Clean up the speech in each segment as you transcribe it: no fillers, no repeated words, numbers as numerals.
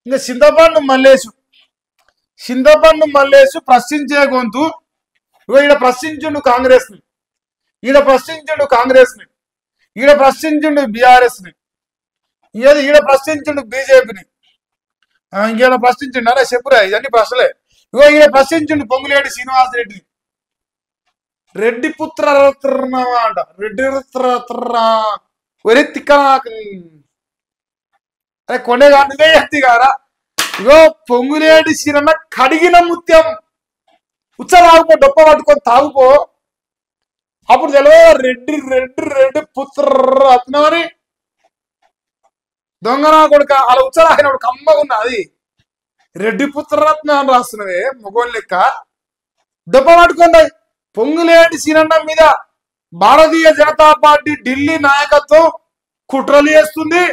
ఇంకా చింతపండు మల్లేసు ప్రశ్నించే గొంతు. ఈడ ప్రశ్నించుండు కాంగ్రెస్ ని, ఈడ ప్రశ్నించుండు కాంగ్రెస్ ని, ఈడ ప్రశ్నించుండు బీఆర్ఎస్ ని, ఈడ ప్రశ్నించుండు బీజేపీని. ఇంకేమైనా ప్రశ్నించండి అరే చెప్పురా, ఇవన్నీ ప్రశ్నలే. ఈడ ప్రశ్నించండి పొంగులేటి శ్రీనివాస్ రెడ్డి. రెడ్డి పుత్ర అంట, రెడ్డి ఒరే తిక్క అరే కొనేగా నువ్వే ఎత్తి గారా. ఇగో పొంగులేటి శ్రీరన్న కడిగిన ముత్యం. ఉచ్చ తాగుపో, డొప్ప పట్టుకొని తాగుపో. అప్పుడు తెలియదు రెడ్డి రెడ్డి రెడ్డి పుత్ర అత్నవని దొంగనా కొడుక. అలా ఉచ్చ తాగినప్పుడు కమ్మగా ఉన్నది. రెడ్డి పుత్రరత్న అని రాస్తున్నవే మొగోని లెక్క. దెబ్బ పట్టుకుంది. పొంగులేటి సీనన్న మీద భారతీయ జనతా పార్టీ ఢిల్లీ నాయకత్వం కుట్రలు చేస్తుంది.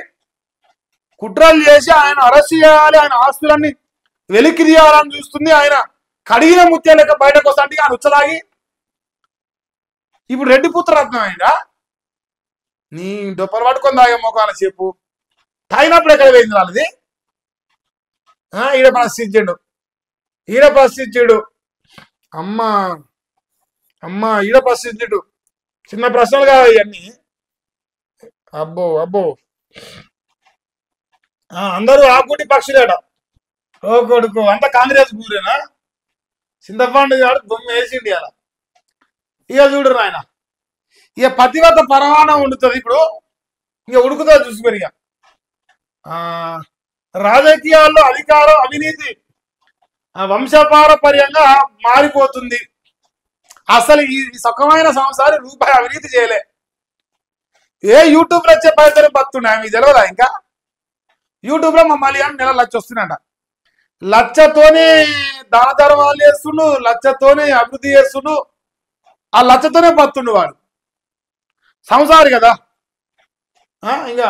కుట్రలు చేసి ఆయన అరెస్ట్ చేయాలి, ఆయన ఆస్తులన్నీ వెలికి తీయాలని చూస్తుంది. ఆయన కడిగిన ముత్యాల లెక్క బయటకు వస్తాంటే ఆయన ఉచ్చలాగి ఇప్పుడు రెడ్డి పుత్రరత్నం అయిందా. నీ డొప్పలు పట్టుకొని తాగే మొఖాన చెప్పు. తాగినప్పుడు ఎక్కడ పోయింది వాళ్ళది. ఈడ ప్రశ్నించాడు అమ్మా ఈడ ప్రశ్నించాడు. చిన్న ప్రశ్నలు కాదు ఇవన్నీ. అబ్బో అందరూ ఆకుటి పక్షులేట. ఓ కొడుకు అంత కాంగ్రెస్ కూరేనా. చింతపండు కాడు దొమ్మ వేసిండి అలా. ఇక చూడరు ఆయన. ఇక పతివత పరమాణం వండుతుంది. ఇప్పుడు ఇక ఉడుకుతుంది చూసుకొని. ఇక రాజకీయాల్లో అధికారం అవినీతి వంశపారపర్యంగా మారిపోతుంది. అసలు ఈ సుఖమైన సంసారి రూపాయి అవినీతి చేయలే. ఏ యూట్యూబ్ లో వచ్చే పైసలు బతుండే మీకు తెలియదా. ఇంకా యూట్యూబ్ లో మమ్మల్ని నెల లక్ష వస్తుందంట. లక్షతోనే దాన ధర్మాలు చేస్తుండు, లక్షతోనే అభివృద్ధి చేస్తుండు. ఆ లక్షతోనే బతుండు వాడు. సంసారి కదా. ఇంకా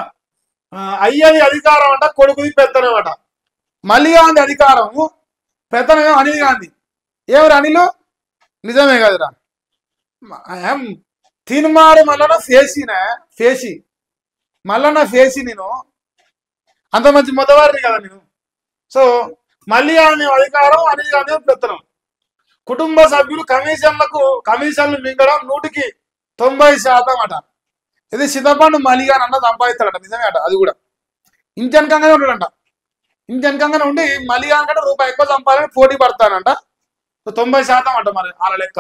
అయ్యది అధికారం అంట, కొడుకుది పెత్తనం అంట. మళ్ళీ గాంధీ అధికారము, పెత్తనం అనిల్ గాంధీ. ఎవరు అనిలు? నిజమే కదరా. తినుమారు మళ్ళా ఫేసి మళ్ళా ఫేసి నేను అంత మంచి మొదవారిని కదా నేను. సో మళ్ళీ గాంధీ అధికారం, అనిల్ గాంధీ పెత్తనం. కుటుంబ సభ్యులు కమిషన్లు మింగడం 100% అట. ఇది చింతపండు మలిగాని అన్న సంపాదిస్తాడట. నిజమే అట. అది కూడా ఇంటెనకంగానే ఉంటాడంట. ఇంటెనకంగానే ఉండి మలిగాని కంటే రూపాయి ఎక్కువ సంపాదని పోటీ పడతానంట. 90% అంట. మరి వాళ్ళ లెక్క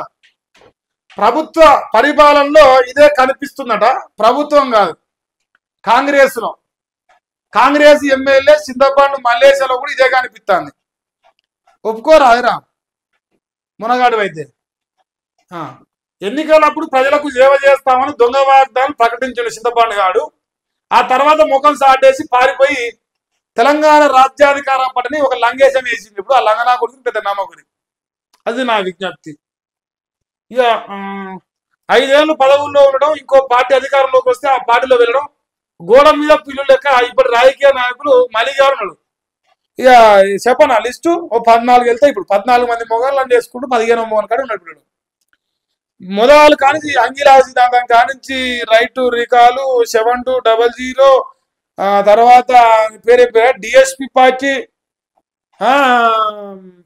ప్రభుత్వ పరిపాలనలో ఇదే కనిపిస్తుందట. ప్రభుత్వం కాదు, కాంగ్రెస్ ఎమ్మెల్యే చింతపండు మల్లేశలో కూడా ఇదే కనిపిస్తుంది. ఒప్పుకోరాదురా మునగాడు అయితే. ఎన్నికలప్పుడు ప్రజలకు సేవ చేస్తామని దొంగ వాగ్దానం ప్రకటించాడు చింతపండు గాడు. ఆ తర్వాత ముఖం సాటేసి పారిపోయి తెలంగాణ రాజ్యాధికార పట్టని ఒక లంగేశం వేసింది. ఇప్పుడు ఆ లంగనా కొడుకు పెద్ద నమ్మకుడి. అది నా విజ్ఞప్తి. ఇక 5 ఏళ్ళు పదవుల్లో ఉండడం, ఇంకో పార్టీ అధికారంలోకి వస్తే ఆ పార్టీలో వెళ్ళడం, గోడ మీద పిల్లు లెక్క ఇప్పటి రాజకీయ నాయకులు మలిగా ఉన్నాడు. ఇక చెప్పనా లిస్టు. ఓ 14 వెళ్తే ఇప్పుడు 14 మంది మొగాళ్ళని చేసుకుంటూ 15వ మొగన్ కాడ ఉన్నాడు. మొదలు కానించి అంగిలా సిద్ధాంతం కానించి రైట్ టు రికాలు 7200 తర్వాత పేరే DSP party,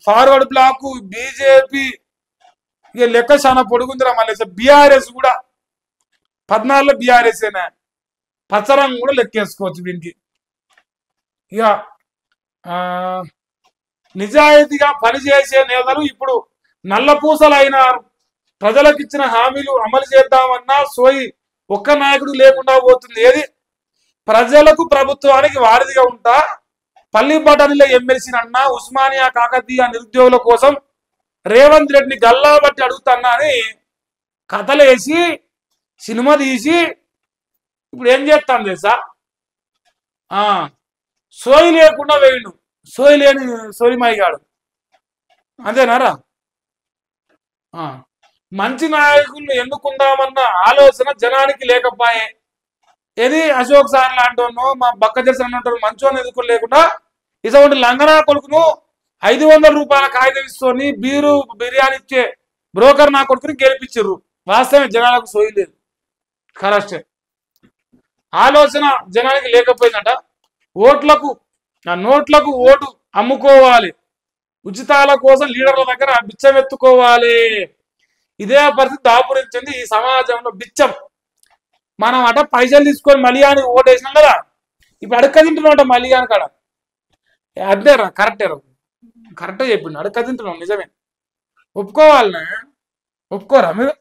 Forward Bloc, BJP. ఇక లెక్క చాలా పొడుగుందిరా. మళ్ళీ బీఆర్ఎస్ కూడా 14లో బీఆర్ఎస్ అయినా పచ్చరంగం కూడా లెక్కేసుకోవచ్చు దీనికి. ఇక నిజాయితీగా పనిచేసే నేతలు ఇప్పుడు నల్లపూసలైనారు. ప్రజలకు ఇచ్చిన హామీలు అమలు చేద్దామన్నా సోయి ఒక్క నాయకుడు లేకుండా పోతుంది. ఏది ప్రజలకు ప్రభుత్వానికి వారధిగా ఉంటా పల్లి పట్టణంలో ఎమ్మెల్సీనన్నా ఉస్మానియా కాకతీయ నిరుద్యోగుల కోసం రేవంత్ రెడ్డిని గల్లా బట్టి అడుగుతున్నా అని కథలేసి సినిమా తీసి ఇప్పుడు ఏం చేస్తాను తెలుసా. సోయి లేకుండా వేయండు. సోయి లేని సోయిమాయిగాడు అంతేనారా. మంచి నాయకులను ఎన్నుకుందామన్న ఆలోచన జనానికి లేకపోయే. ఏది అశోక్ సార్ లాంటి మా బక్క చేసిన మంచోని ఎదుర్కొని లేకుండా ఇటువంటి లంగనా కొడుకును 500 రూపాయల కాగితం ఇస్తూని బిర్యానీ ఇచ్చే బ్రోకర్ నా కొడుకుని గెలిపించారు. వాస్తవం జనాలకు సోయి లేదు. కరెక్టే. ఆలోచన జనానికి లేకపోయిందట. ఓట్లకు ఆ నోట్లకు ఓటు అమ్ముకోవాలి, ఉచితాల కోసం లీడర్ల దగ్గర బిచ్చమెత్తుకోవాలి. ఇదే పరిస్థితి దాపురించింది ఈ సమాజంలో. బిచ్చం. మనం అట పైసలు తీసుకొని మలియాని ఓటేసినాం కదా, ఇప్పుడు అడక్క తింటున్నాం అట మలియాని కాడ. అదేరా కరెక్టేరా, కరెక్టే చెప్పిండు, అడక్క తింటున్నాం నిజమే. ఒప్పుకోవాలనే, ఒప్పుకోరా మీరు?